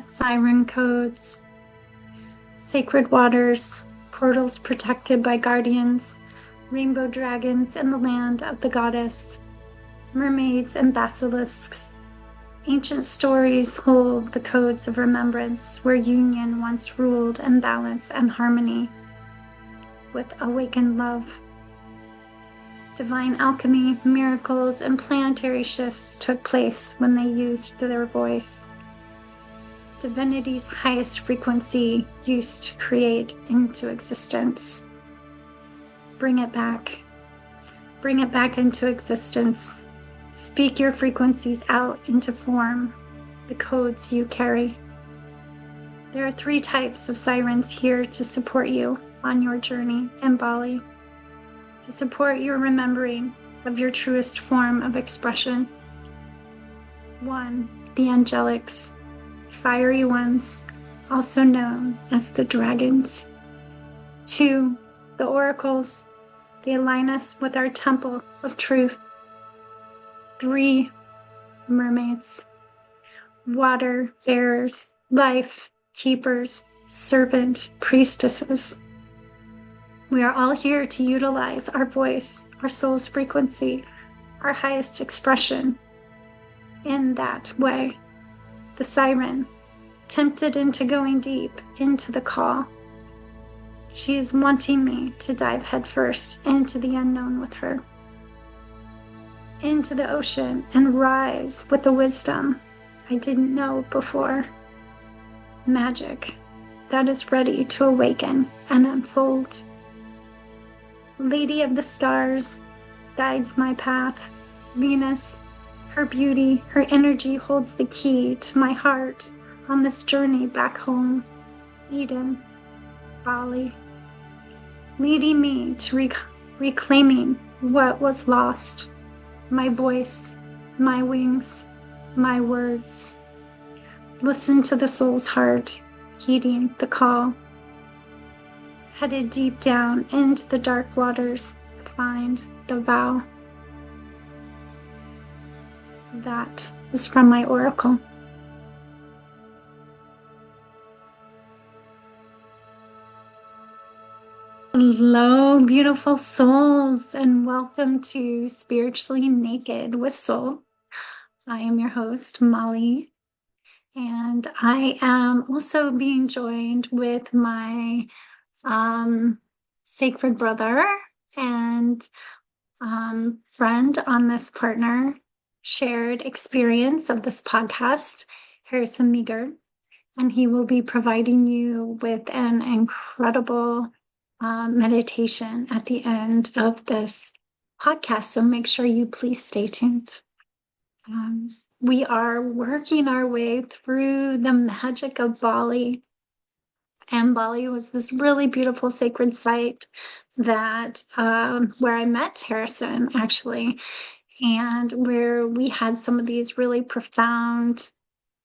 siren codes, sacred waters, portals protected by guardians, rainbow dragons in the land of the goddess, mermaids and basilisks. Ancient stories hold the codes of remembrance where union once ruled in balance and harmony with awakened love. Divine alchemy, miracles, and planetary shifts took place when they used their voice. Divinity's highest frequency used to create into existence. Bring it back. Bring it back into existence. Speak your frequencies out into form, the codes you carry. There are 3 types of sirens here to support you on your journey in Bali, to support your remembering of your truest form of expression. 1, the angelics, fiery ones, also known as the dragons. 2, the oracles. They align us with our temple of truth. 3, mermaids, water bearers, life keepers, serpent priestesses. We are all here to utilize our voice, our soul's frequency, our highest expression in that way. The siren, tempted into going deep into the call. She is wanting me to dive headfirst into the unknown with her, into the ocean, and rise with the wisdom I didn't know before. Magic that is ready to awaken and unfold. Lady of the stars guides my path. Venus, her beauty, her energy holds the key to my heart on this journey back home. Eden, Bali, leading me to reclaiming what was lost. My voice, my wings, my words. Listen to the soul's heart, heeding the call. Headed deep down into the dark waters to find the vow. That is from my oracle. Hello, beautiful souls, and welcome to Spiritually Naked with Soul. I am your host, Molly. And I am also being joined with my sacred brother and friend on this partner shared experience of this podcast, Harrison Meagher. And he will be providing you with an incredible meditation at the end of this podcast. So make sure you please stay tuned. We are working our way through the magic of Bali. And Bali was this really beautiful sacred site that where I met Harrison, actually, and where we had some of these really profound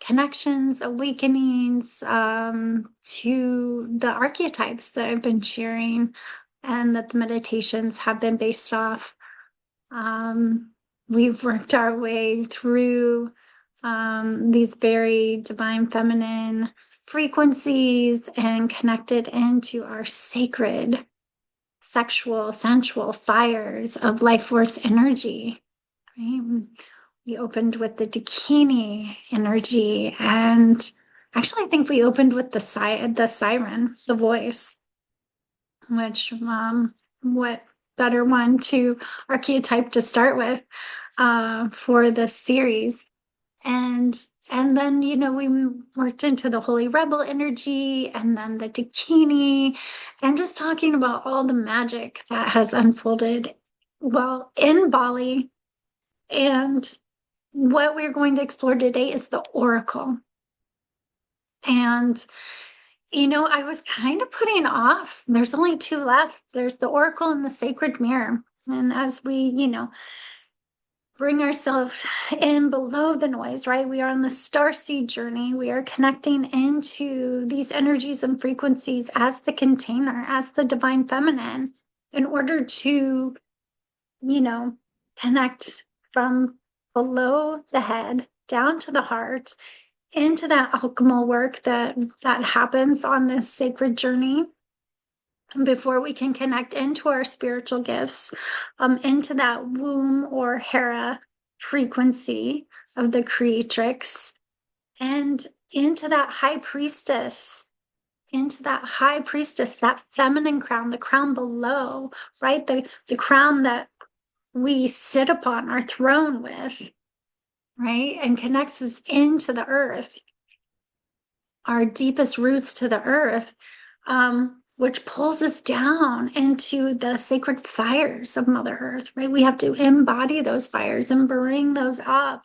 connections, awakenings to the archetypes that I've been sharing and that the meditations have been based off. We've worked our way through these very divine feminine frequencies and connected into our sacred sexual, sensual fires of life force energy. Right? We opened with the Dakini energy, and actually I think we opened with the siren, the voice, which what better one to archetype to start with for this series. And then, we worked into the Holy Rebel energy and then the Dakini, and just talking about all the magic that has unfolded, well, in Bali. And what we're going to explore today is the Oracle. And, I was kind of putting off. There's only 2 left. There's the Oracle and the Sacred Mirror. And as we, bring ourselves in below the noise, right? We are on the starseed journey. We are connecting into these energies and frequencies as the container, as the divine feminine, in order to, connect from below the head down to the heart into that alchemical work that happens on this sacred journey before we can connect into our spiritual gifts, into that womb or Hera frequency of the creatrix, and into that high priestess, that feminine crown, the crown below, right? The crown that we sit upon our throne with, right? And connects us into the earth, our deepest roots to the earth, which pulls us down into the sacred fires of Mother Earth, right? We have to embody those fires and bring those up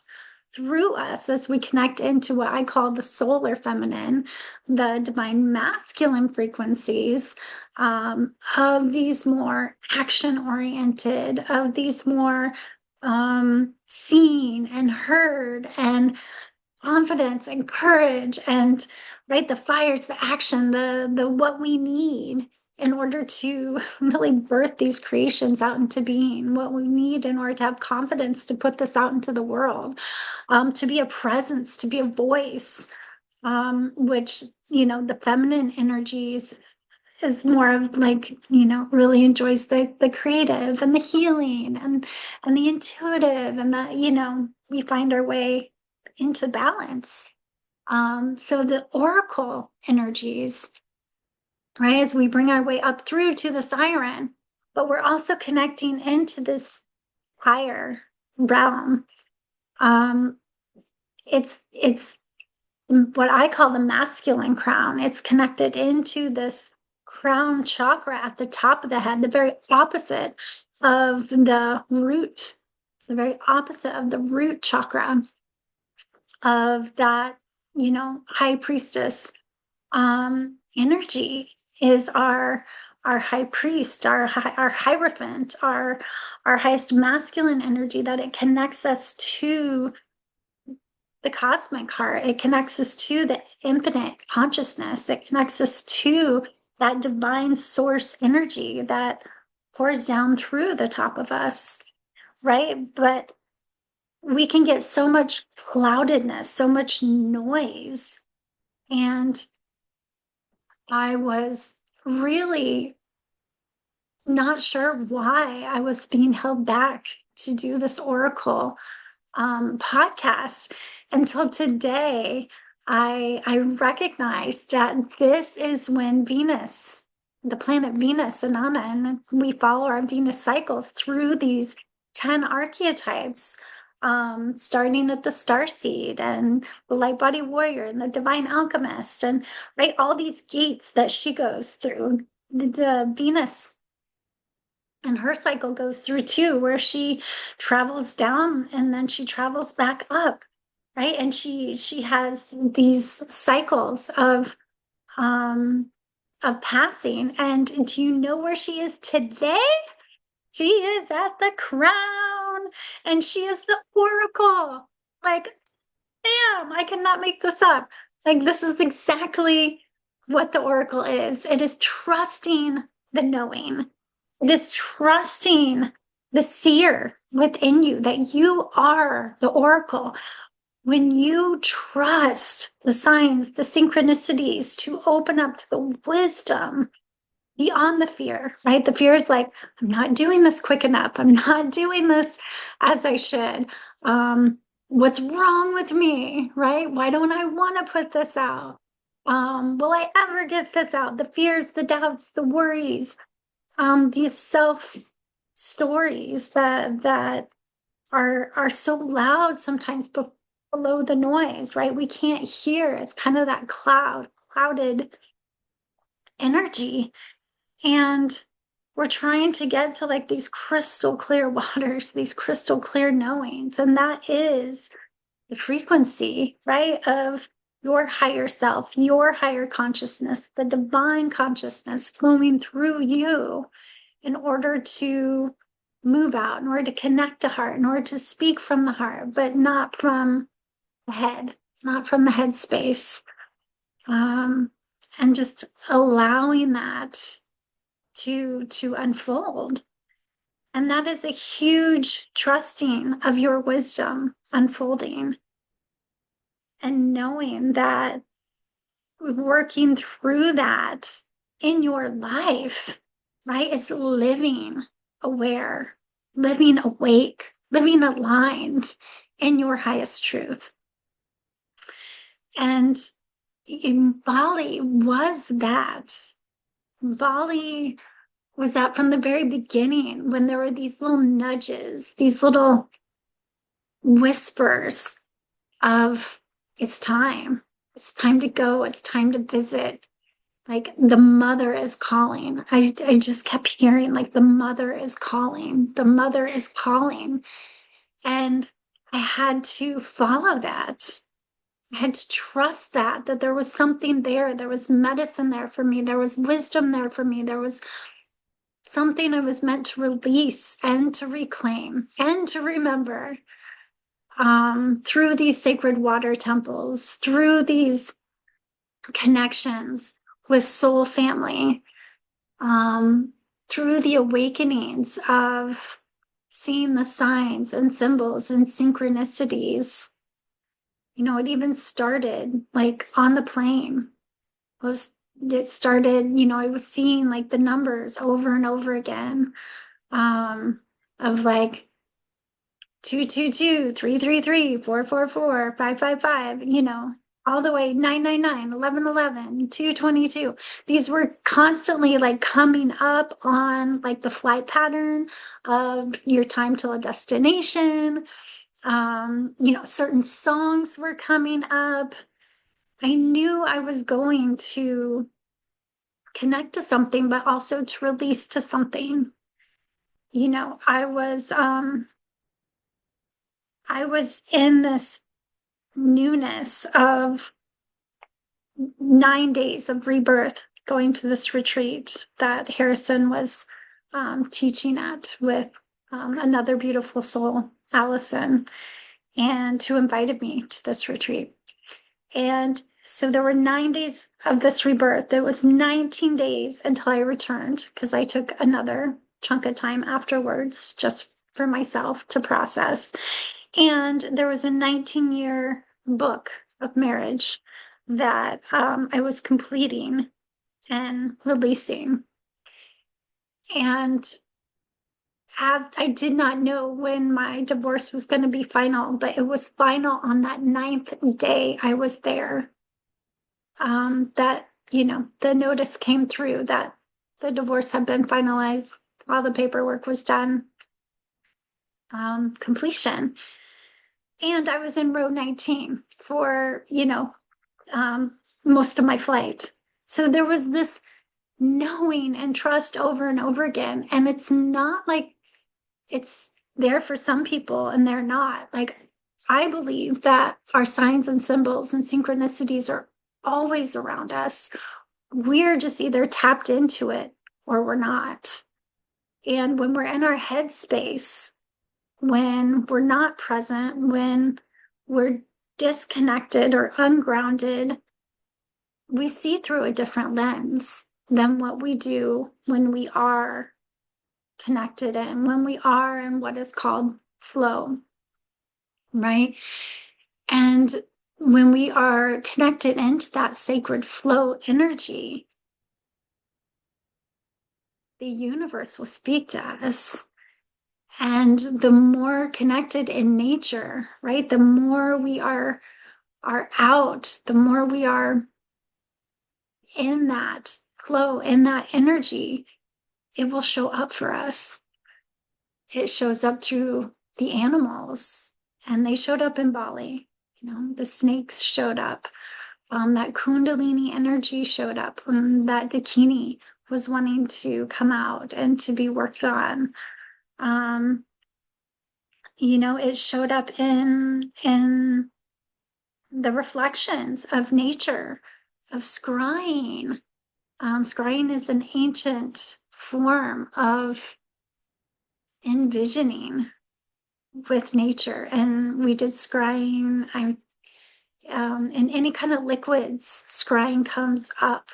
through us as we connect into what I call the solar feminine, the divine masculine frequencies, of these more action oriented, of these more seen and heard and confidence and courage and right, the fires, the action, the what we need in order to really birth these creations out into being, what we need in order to have confidence to put this out into the world, to be a presence, to be a voice, which, the feminine energies is more of like, really enjoys the creative and the healing and the intuitive and we find our way into balance. So the oracle energies, right, as we bring our way up through to the siren, but we're also connecting into this higher realm. It's what I call the masculine crown. It's connected into this crown chakra at the top of the head, the very opposite of the root, chakra of that, high priestess energy is our high priest, our hierophant, our highest masculine energy, that it connects us to the cosmic heart. It connects us to the infinite consciousness. It connects us to that divine source energy that pours down through the top of us, right? But we can get so much cloudedness, so much noise. And I was really not sure why I was being held back to do this Oracle podcast until today. I recognized that this is when Venus, the planet Venus, Inanna, and we follow our Venus cycles through these 10 archetypes, starting at the starseed and the light body warrior and the divine alchemist, and right, all these gates that she goes through. The Venus and her cycle goes through too, where she travels down and then she travels back up, right? And she has these cycles of passing. And do you know where she is today? She is at the crown, and she is the oracle. Like, damn, I cannot make this up. Like, this is exactly what the oracle is. It is trusting the knowing. It is trusting the seer within you that you are the oracle. When you trust the signs, the synchronicities to open up to the wisdom beyond the fear, right? The fear is like, I'm not doing this quick enough. I'm not doing this as I should. What's wrong with me, right? Why don't I want to put this out? Will I ever get this out? The fears, the doubts, the worries, these self stories that are so loud sometimes below the noise, right? We can't hear. It's kind of that clouded energy. And we're trying to get to like these crystal clear waters, these crystal clear knowings. And that is the frequency, right, of your higher self, your higher consciousness, the divine consciousness flowing through you in order to move out, in order to connect to heart, in order to speak from the heart, but not from the head, not from the head space. And just allowing that to unfold. And that is a huge trusting of your wisdom unfolding. and knowing that, working through that in your life, right, is living aware, living awake, living aligned in your highest truth. And in Bali was that. Bali was that from the very beginning, when there were these little nudges, these little whispers of it's time. It's time to go. It's time to visit. Like the mother is calling. I just kept hearing like the mother is calling. The mother is calling. And I had to follow that. I had to trust that there was something there. There was medicine there for me. There was wisdom there for me. There was something I was meant to release and to reclaim and to remember, through these sacred water temples, through these connections with soul family, through the awakenings of seeing the signs and symbols and synchronicities. You know, it even started like on the plane. It started, you know, I was seeing like the numbers over and over again, of like 222, 333, 444, 555, you know, all the way 999, 1111, 222. These were constantly like coming up on like the flight pattern of your time till a destination. You know, certain songs were coming up. I knew I was going to connect to something, but also to release to something. You know, I was in this newness of 9 days of rebirth, going to this retreat that Harrison was teaching at with another beautiful soul, Allison, and who invited me to this retreat. And so there were 9 days of this rebirth. It was 19 days until I returned, because I took another chunk of time afterwards just for myself to process. And there was a 19-year book of marriage that I was completing and releasing. And I did not know when my divorce was going to be final, but it was final on that 9th day I was there. That, you know, the notice came through that the divorce had been finalized, all the paperwork was done, completion. And I was in row 19 for, you know, most of my flight. So there was this knowing and trust over and over again. And it's not like it's there for some people and they're not. Like, I believe that our signs and symbols and synchronicities are always around us. We're just either tapped into it or we're not. And when we're in our headspace, when we're not present, when we're disconnected or ungrounded, we see through a different lens than what we do when we are connected and when we are in what is called flow, right? And when we are connected into that sacred flow energy, the universe will speak to us. And the more connected in nature, right? The more we are out, the more we are in that flow, in that energy, it will show up for us. It shows up through the animals, and they showed up in Bali. You know, the snakes showed up. That Kundalini energy showed up when that Dakini was wanting to come out and to be worked on. You know, it showed up in the reflections of nature, of scrying. Scrying is an ancient form of envisioning with nature, and we did scrying. In any kind of liquids, scrying comes up.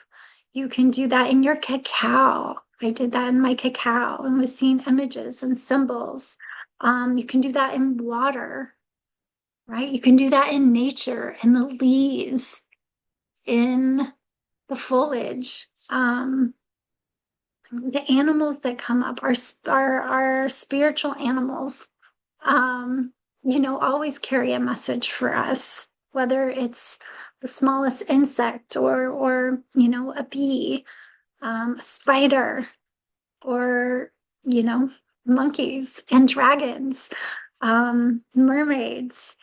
You can do that in your cacao. I did that in my cacao and was seeing images and symbols. You can do that in water. right? You can do that in nature, in the leaves, in the foliage. The animals that come up are spiritual animals. Um, always carry a message for us, whether it's the smallest insect or a bee, a spider, or you know, monkeys and dragons, mermaids,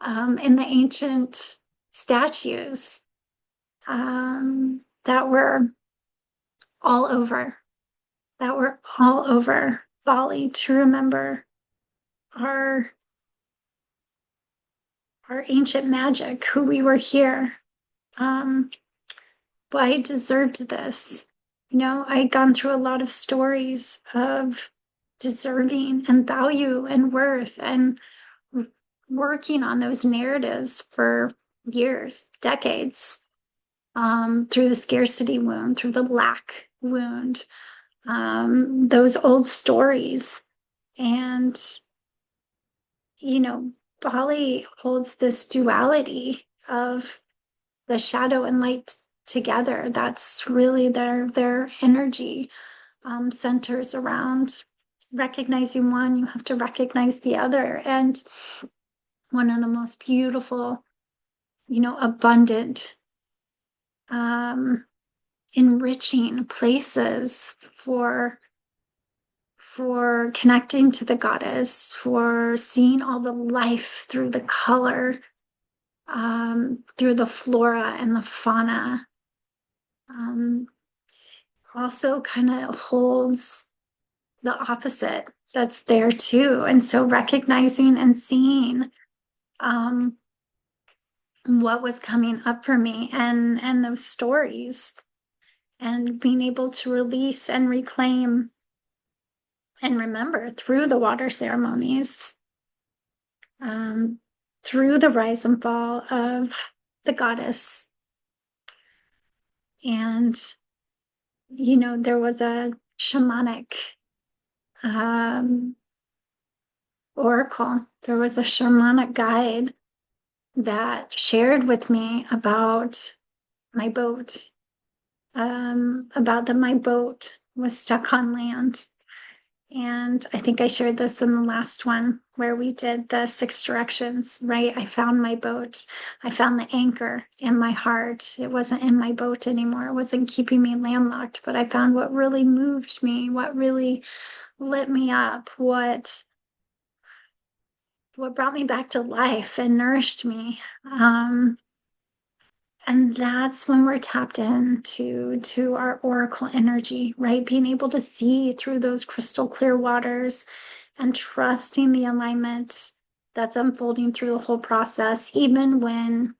in the ancient statues that were all over, Bali to remember our our ancient magic, who we were here. Um, but I deserved this. I'd gone through a lot of stories of deserving and value and worth and working on those narratives for years, decades, through the scarcity wound, through the lack wound, those old stories. And, you know, Bali holds this duality of the shadow and light together. That's really their energy, centers around recognizing one, you have to recognize the other. And one of the most beautiful, abundant, um, enriching places for connecting to the goddess, for seeing all the life through the color, through the flora and the fauna. Um, Also kind of holds the opposite that's there too. And so recognizing and seeing, um, what was coming up for me and those stories, and being able to release and reclaim and remember through the water ceremonies, um, through the rise and fall of the goddess. And, there was a shamanic, um, oracle, there was a shamanic guide that shared with me about my boat, about that my boat was stuck on land. And I think I shared this in the last one where we did the 6 directions, right? I found my boat. I found the anchor in my heart. It wasn't in my boat anymore. It wasn't keeping me landlocked, but I found what really moved me, what really lit me up, what brought me back to life and nourished me. And that's when we're tapped into our oracle energy, right? Being able to see through those crystal clear waters and trusting the alignment that's unfolding through the whole process, even when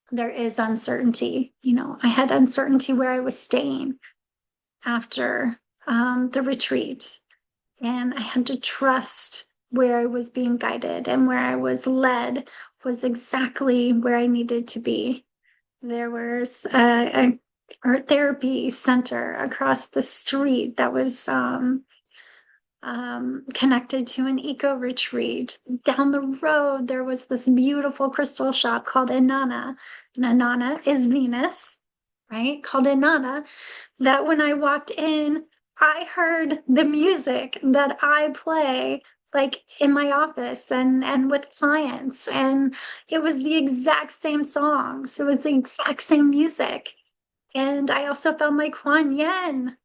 there is uncertainty. I had uncertainty where I was staying after, the retreat, and I had to trust where I was being guided, and where I was led was exactly where I needed to be. There was a art therapy center across the street that was, connected to an eco retreat. Down the road, there was this beautiful crystal shop called Inanna. And Inanna is Venus, right? Called Inanna. That when I walked in, I heard the music that I play like in my office and with clients, and it was the exact same songs, it was the exact same music. And I also found my Kuan Yin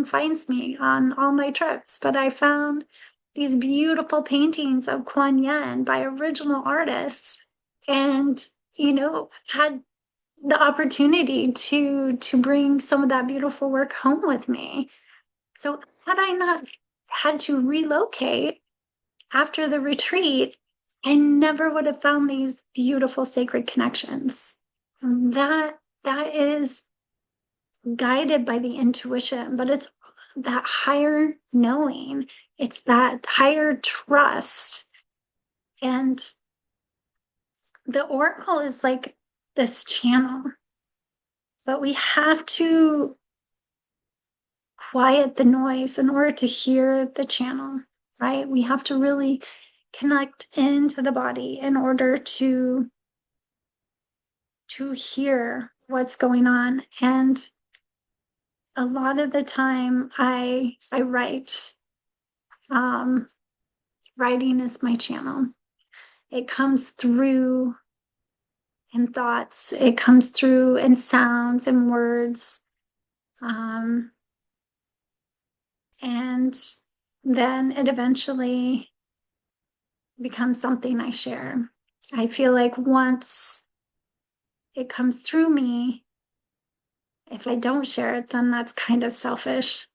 finds me on all my trips, but I found these beautiful paintings of Kuan Yin by original artists, and had the opportunity to bring some of that beautiful work home with me. So had I not had to relocate after the retreat, I never would have found these beautiful sacred connections. That is guided by the intuition, but it's that higher knowing, it's that higher trust. And the oracle is like this channel, but we have to quiet the noise in order to hear the channel, right? We have to really connect into the body in order to hear what's going on. And a lot of the time I write. Writing is my channel. It comes through in thoughts, it comes through in sounds and words. And then it eventually becomes something I share. I feel like once it comes through me, if I don't share it, then that's kind of selfish,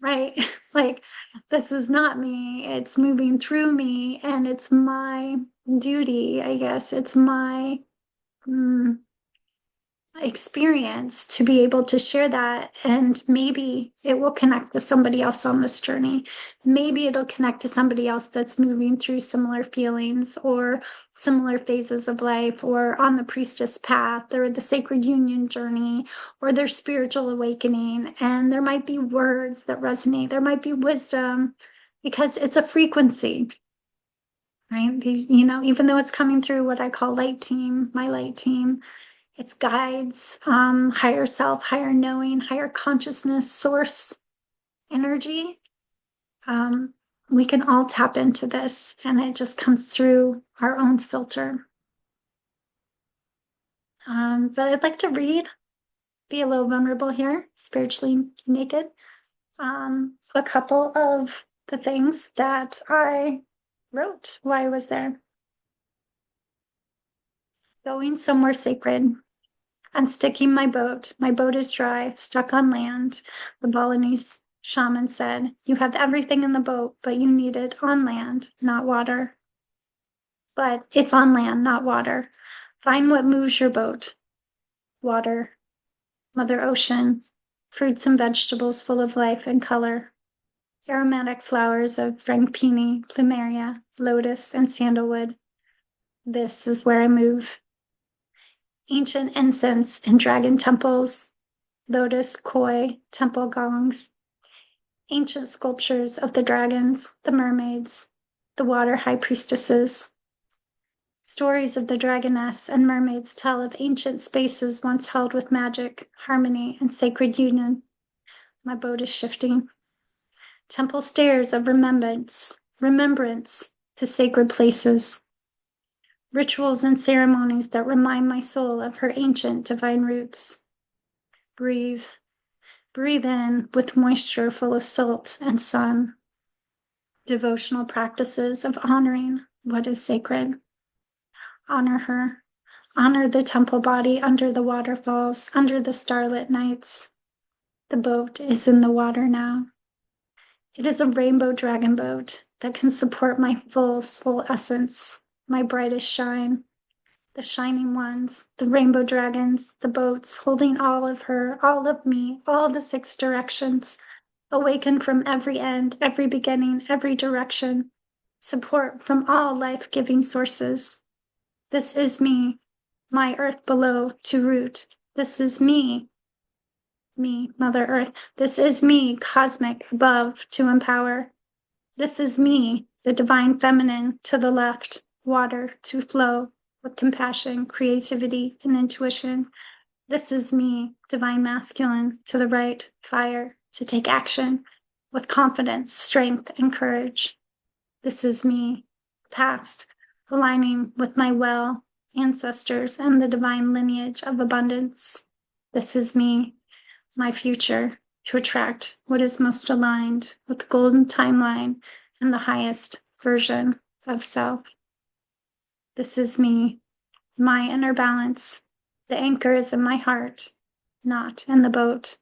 right? Like, this is not me, it's moving through me, and it's my duty, I guess. It's my experience to be able to share that, and maybe it will connect with somebody else on this journey. Maybe it'll connect to somebody else that's moving through similar feelings or similar phases of life, or on the priestess path, or the sacred union journey, or their spiritual awakening. And there might be words that resonate, there might be wisdom, because it's a frequency, right? These, even though it's coming through what I call light team, my light team, it's guides, higher self, higher knowing, higher consciousness, source energy. We can all tap into this, and it just comes through our own filter. But I'd like to read, be a little vulnerable here, spiritually naked. A couple of the things that I wrote while I was there. Going somewhere sacred. Unsticking my boat. My boat is dry, stuck on land. The Balinese shaman said, "You have everything in the boat, but you need it on land, not water." But it's on land, not water. Find what moves your boat. Water, Mother Ocean, fruits and vegetables full of life and color, aromatic flowers of frangipani, plumeria, lotus, and sandalwood. This is where I move. Ancient incense in dragon temples, lotus, koi, temple gongs, ancient sculptures of the dragons, the mermaids, the water high priestesses. Stories of the dragoness and mermaids tell of ancient spaces once held with magic, harmony, and sacred union. My boat is shifting. Temple stairs of remembrance to sacred places. Rituals and ceremonies that remind my soul of her ancient divine roots. Breathe. Breathe in with moisture full of salt and sun. Devotional practices of honoring what is sacred. Honor her. Honor the temple body under the waterfalls, under the starlit nights. The boat is in the water now. It is a rainbow dragon boat that can support my full soul essence, my brightest shine. The shining ones, the rainbow dragons, the boats holding all of her, all of me, all the 6 directions, awaken from every end, every beginning, every direction, support from all life-giving sources. This is me, my earth below to root. This is me, Mother Earth. This is me, cosmic above to empower. This is me, the divine feminine to the left, water to flow with compassion, creativity, and intuition. This is me, divine masculine to the right, fire to take action with confidence, strength, and courage. This is me, past, aligning with my well ancestors and the divine lineage of abundance. This is me, my future, to attract what is most aligned with the golden timeline and the highest version of self. This is me, my inner balance. The anchor is in my heart, not in the boat.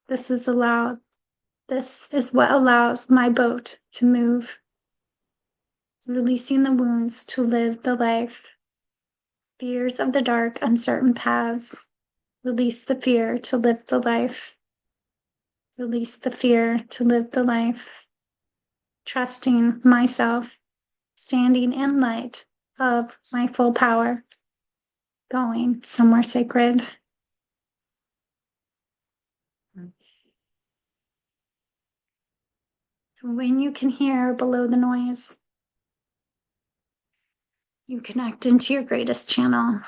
This is what allows my boat to move. Releasing the wounds to live the life. Fears of the dark, uncertain paths. Release the fear to live the life. Release the fear to live the life. Trusting myself, standing in light of my full power, going somewhere sacred. So when you can hear below the noise, You connect into your greatest channel.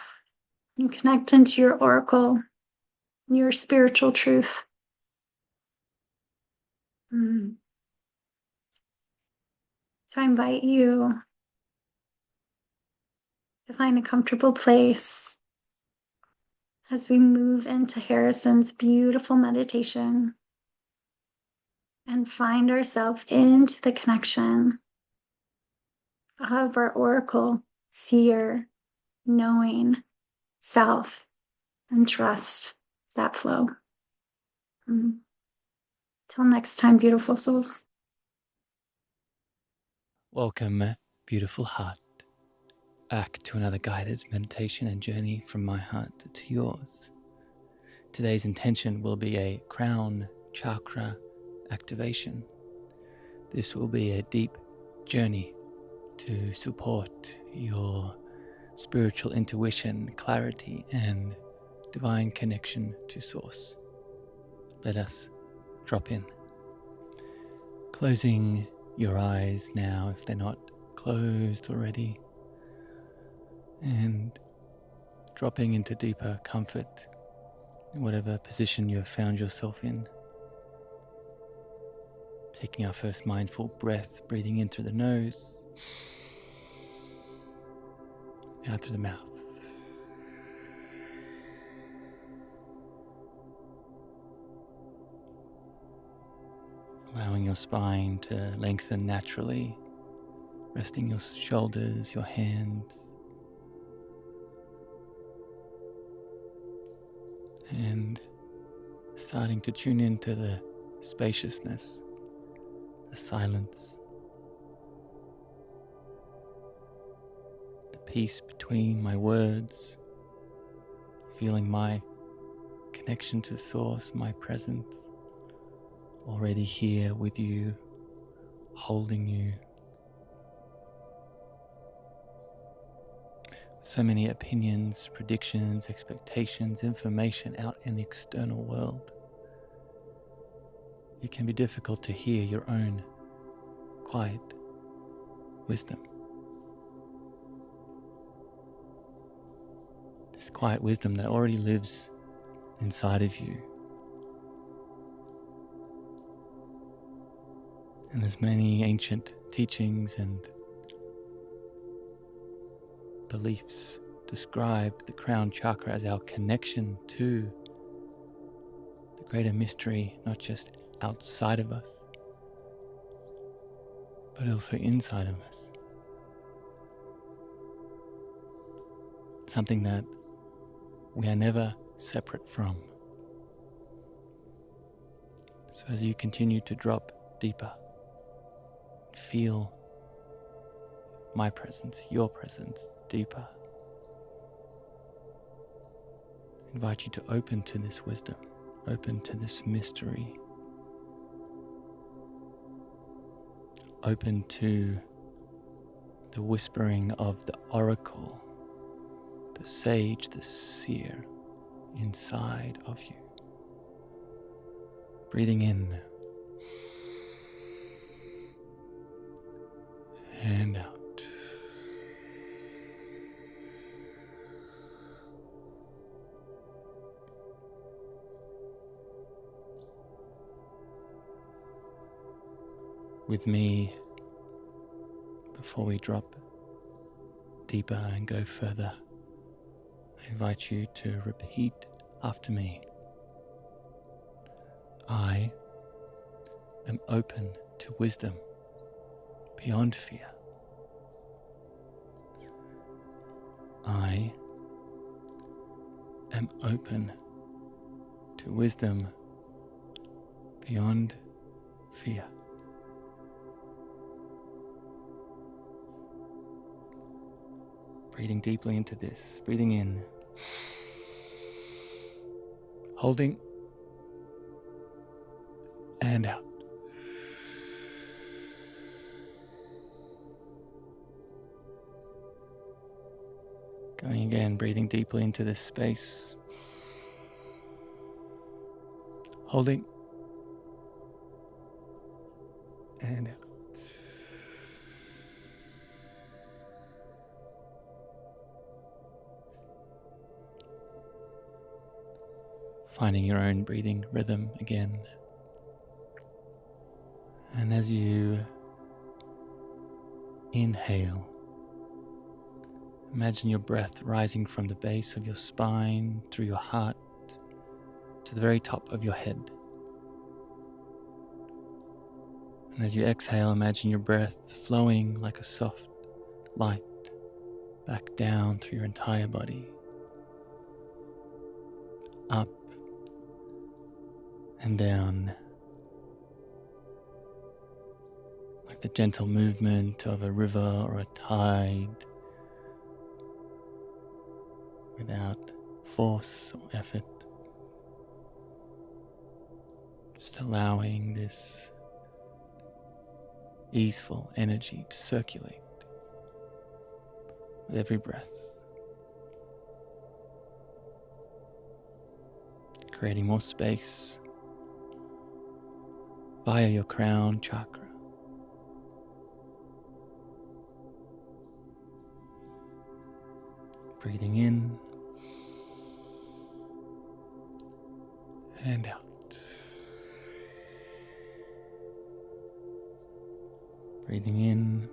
You connect into your oracle, your spiritual truth. So I invite you to find a comfortable place as we move into Harrison's beautiful meditation and find ourselves into the connection of our oracle, seer, knowing self, and trust that flow. Till next time, beautiful souls. Welcome, beautiful heart, back to another guided meditation and journey from my heart to yours. Today's intention will be a Crown Chakra activation. This will be a deep journey to support your spiritual intuition, clarity, and divine connection to Source. Let us drop in. Closing your eyes now if they're not closed already, and dropping into deeper comfort in whatever position you have found yourself in. Taking our first mindful breath, breathing in through the nose, out through the mouth. Allowing your spine to lengthen naturally, resting your shoulders, your hands, and starting to tune into the spaciousness, the silence, the peace between my words, feeling my connection to Source, my presence, already here with you, holding you. So many opinions, predictions, expectations, information out in the external world. It can be difficult to hear your own quiet wisdom. This quiet wisdom that already lives inside of you. And there's many ancient teachings and beliefs describe the Crown Chakra as our connection to the greater mystery, not just outside of us, but also inside of us. Something that we are never separate from. So as you continue to drop deeper, feel my presence, your presence deeper. I invite you to open to this wisdom, open to this mystery, open to the whispering of the oracle, the sage, the seer inside of you. Breathing in and out. With me, before we drop deeper and go further, I invite you to repeat after me. I am open to wisdom beyond fear. I am open to wisdom beyond fear. Breathing deeply into this, breathing in, holding, and out. Going again, breathing deeply into this space, holding, and out. finding your own breathing rhythm again. And as you inhale, imagine your breath rising from the base of your spine through your heart to the very top of your head. And as you exhale, imagine your breath flowing like a soft light back down through your entire body, up and down, like the gentle movement of a river or a tide, without force or effort, just allowing this easeful energy to circulate with every breath, creating more space via your crown chakra. Breathing in and out. Breathing in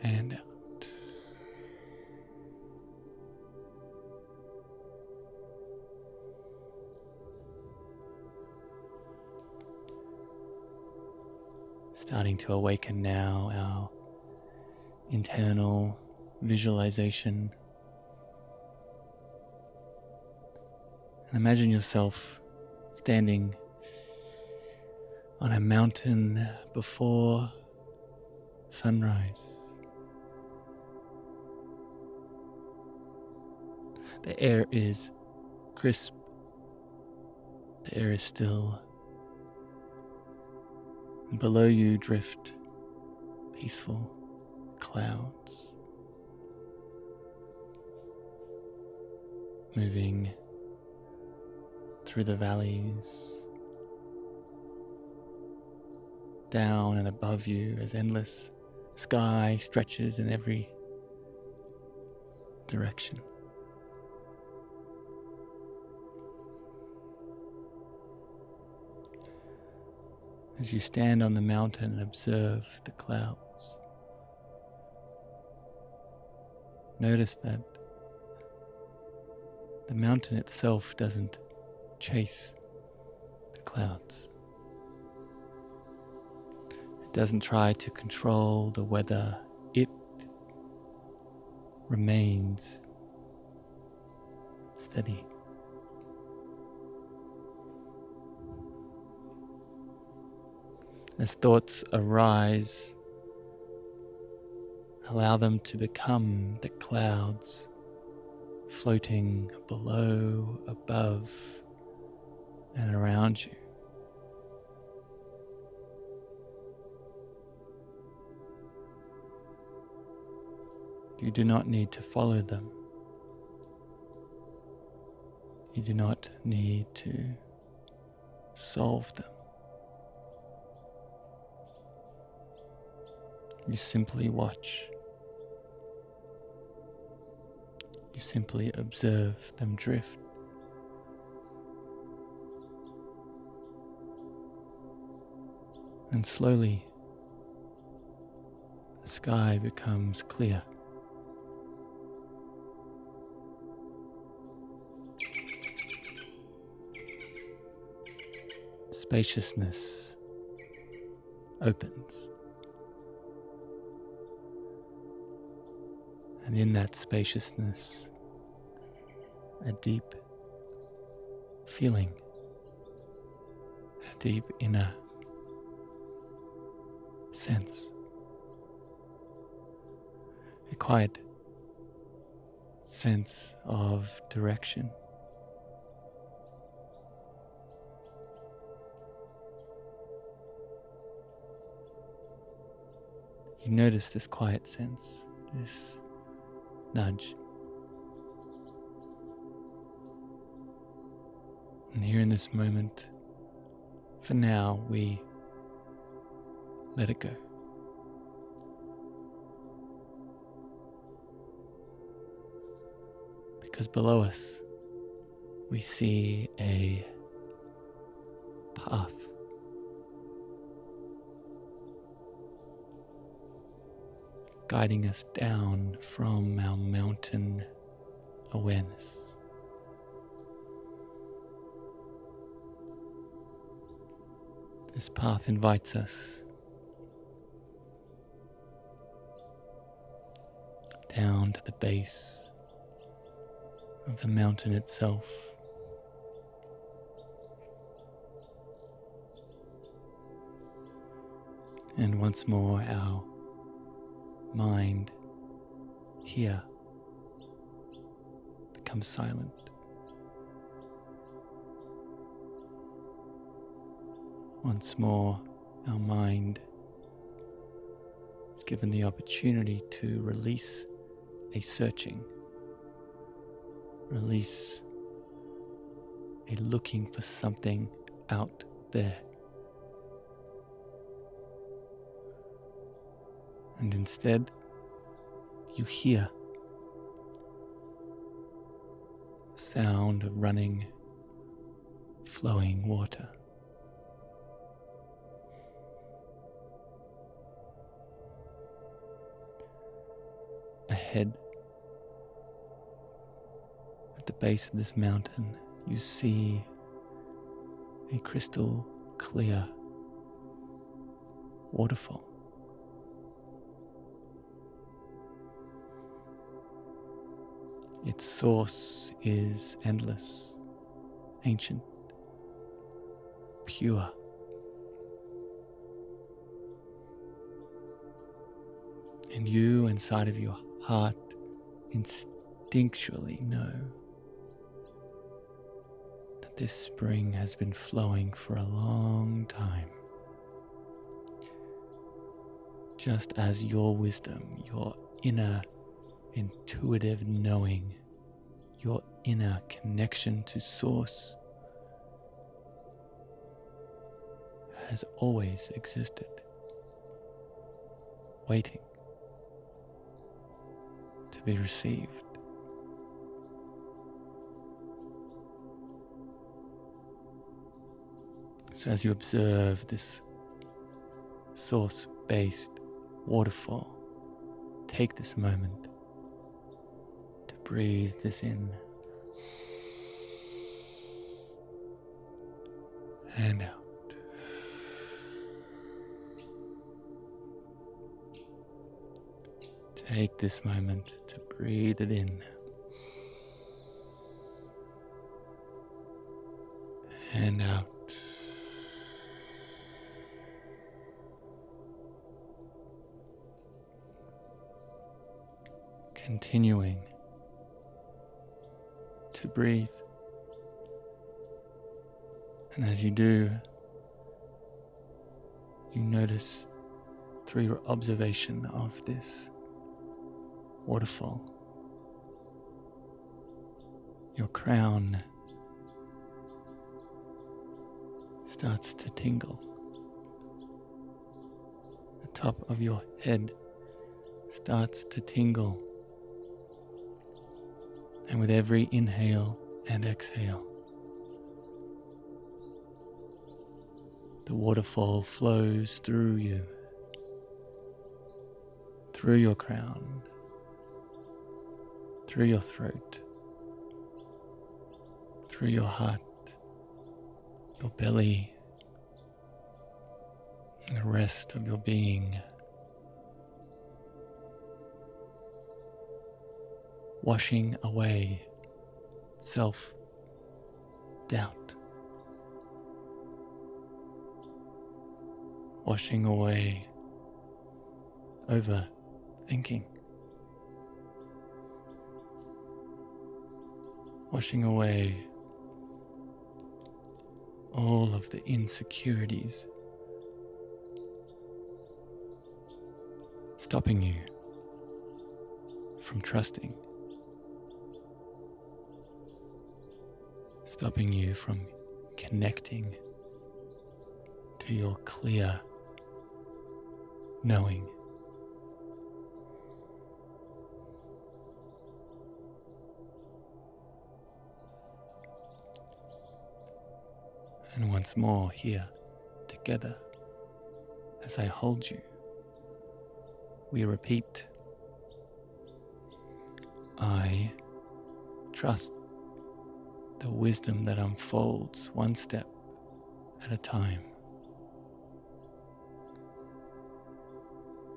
and out. Starting to awaken now our internal visualization. And imagine yourself standing on a mountain before sunrise. The air is crisp. The air is still. And below you drift peaceful clouds, moving through the valleys, down and above you as endless sky stretches in every direction. As you stand on the mountain and observe the clouds, notice that the mountain itself doesn't chase the clouds. It doesn't try to control the weather. It remains steady. As thoughts arise, allow them to become the clouds floating below, above, and around you. You do not need to follow them. You do not need to solve them. You simply watch. You simply observe them drift. And slowly, the sky becomes clear. Spaciousness opens. And in that spaciousness, a deep feeling, a deep inner sense, a quiet sense of direction. You notice this quiet sense, this nudge. And here in this moment, for now, we let it go. because below us we see a path. Guiding us down from our mountain awareness. This path invites us down to the base of the mountain itself. And once more our mind here becomes silent. Once more our mind is given the opportunity to release a searching, release a looking for something out there. And instead, you hear the sound of running, flowing water. Ahead, at the base of this mountain, you see a crystal clear waterfall. Its source is endless, ancient, pure. And you, inside of your heart, instinctually know that this spring has been flowing for a long time. Just as your wisdom, your inner intuitive knowing, your inner connection to source has always existed, waiting to be received. So as you observe this source-based waterfall, take this moment to breathe this in and out. Take this moment to breathe it in and out. Continuing to breathe. And as you do, you notice through your observation of this waterfall, your crown starts to tingle. The top of your head starts to tingle. And with every inhale and exhale, the waterfall flows through you, through your crown, through your throat, through your heart, your belly, and the rest of your being, washing away self-doubt, washing away overthinking, washing away all of the insecurities, stopping you from trusting, stopping you from connecting to your clear knowing. And once more here, together, as I hold you, we repeat, I trust the wisdom that unfolds one step at a time.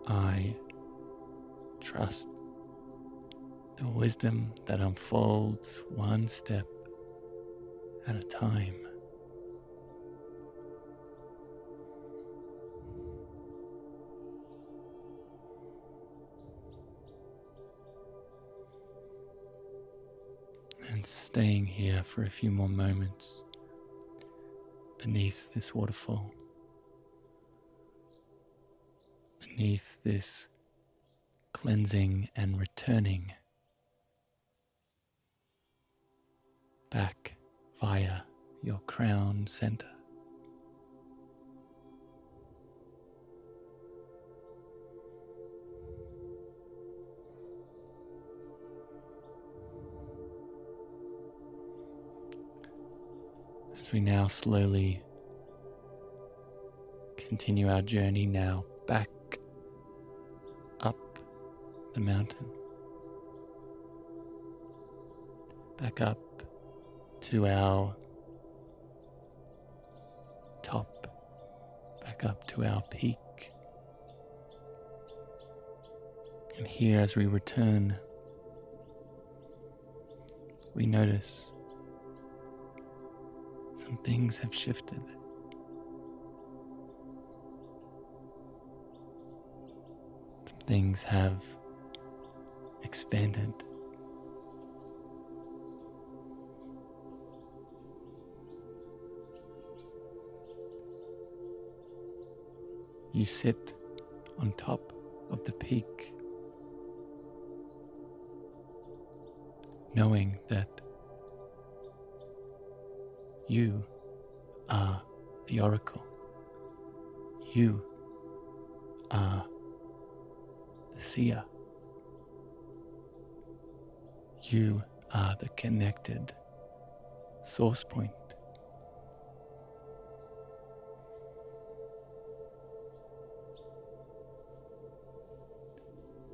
I trust the wisdom that unfolds one step at a time. And staying here for a few more moments beneath this waterfall, beneath this cleansing and returning back via your crown center. As we now slowly continue our journey now back up the mountain, back up to our top, back up to our peak. And here as we return, we notice some things have shifted. Some things have expanded. You sit on top of the peak, knowing that you are the Oracle. You are the seer. You are the connected source point.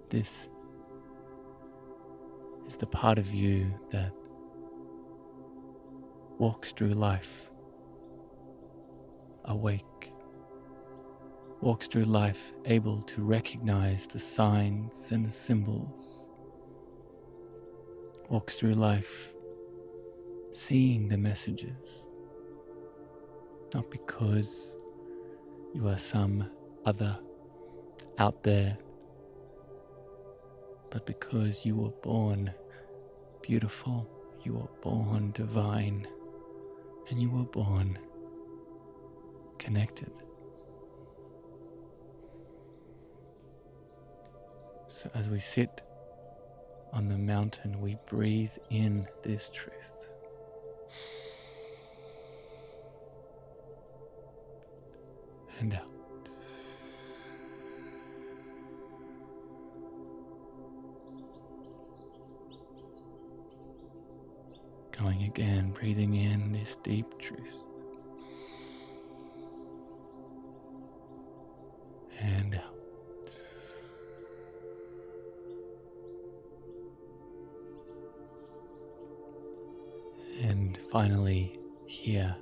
This is the part of you that walks through life awake, walks through life able to recognize the signs and the symbols, walks through life seeing the messages, not because you are some other out there, but because you were born beautiful, you were born divine, and you were born connected. So as we sit on the mountain, we breathe in this truth. And out. Going again, breathing in this deep truth. And out. And finally, here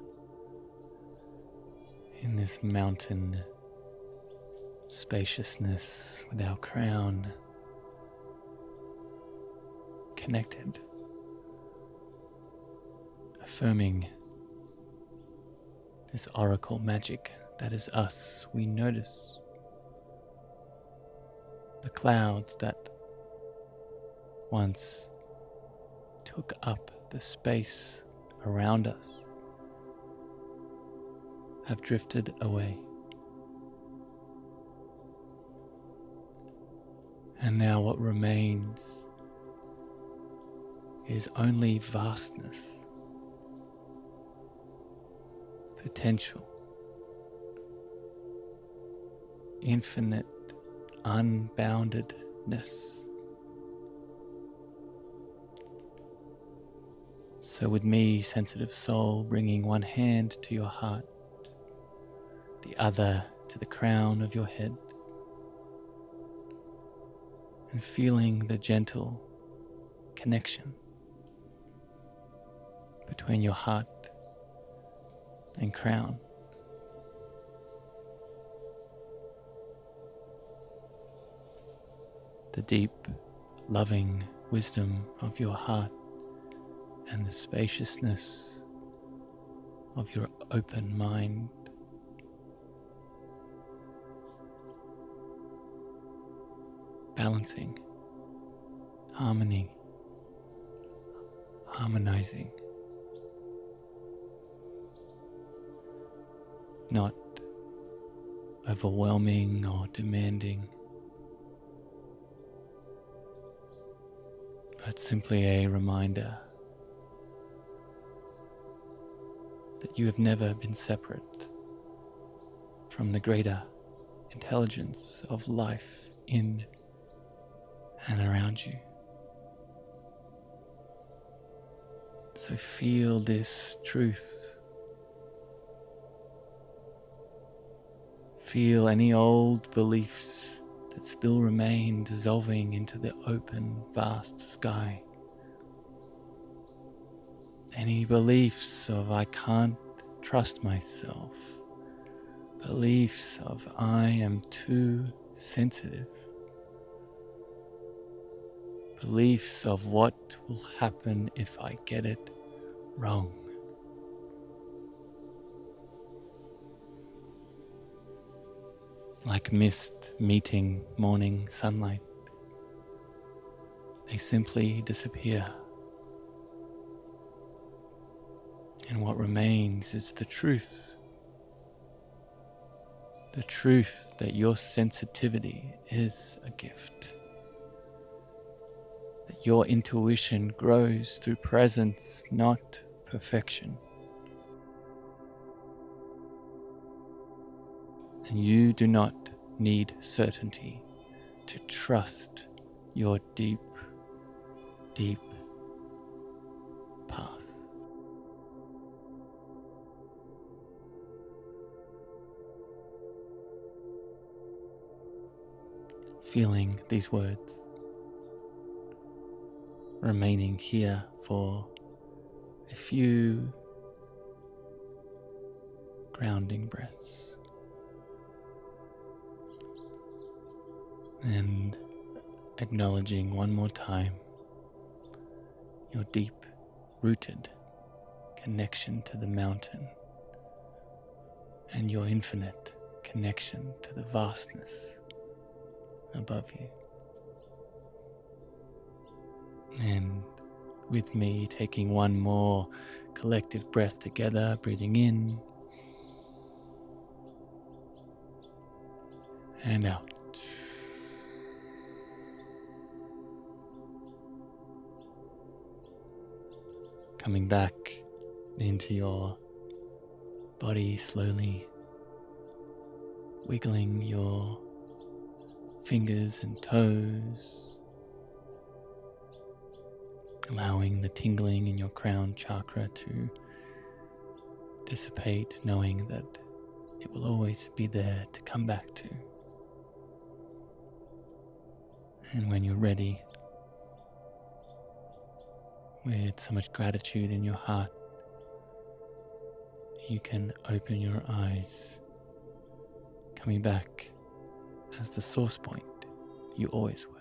in this mountain spaciousness with our crown connected, affirming this oracle magic that is us, we notice the clouds that once took up the space around us have drifted away. And now what remains is only vastness, potential, infinite unboundedness. So with me, sensitive soul, bringing one hand to your heart, the other to the crown of your head, and feeling the gentle connection between your heart and crown. The deep, loving wisdom of your heart and the spaciousness of your open mind. Balancing, harmony, harmonizing, not overwhelming or demanding, but simply a reminder that you have never been separate from the greater intelligence of life in and around you. So feel this truth. Feel any old beliefs that still remain dissolving into the open, vast sky. Any beliefs of I can't trust myself. Beliefs of I am too sensitive. Beliefs of what will happen if I get it wrong. Like mist meeting morning sunlight, they simply disappear. And what remains is the truth. The truth that your sensitivity is a gift. That your intuition grows through presence, not perfection. And you do not need certainty to trust your deep, deep path. Feeling these words, remaining here for a few grounding breaths, and acknowledging one more time your deep rooted connection to the mountain and your infinite connection to the vastness above you. And with me, taking one more collective breath together, breathing in and out. Coming back into your body slowly, wiggling your fingers and toes, allowing the tingling in your crown chakra to dissipate, knowing that it will always be there to come back to. And when you're ready, with so much gratitude in your heart, you can open your eyes, coming back as the source point you always were.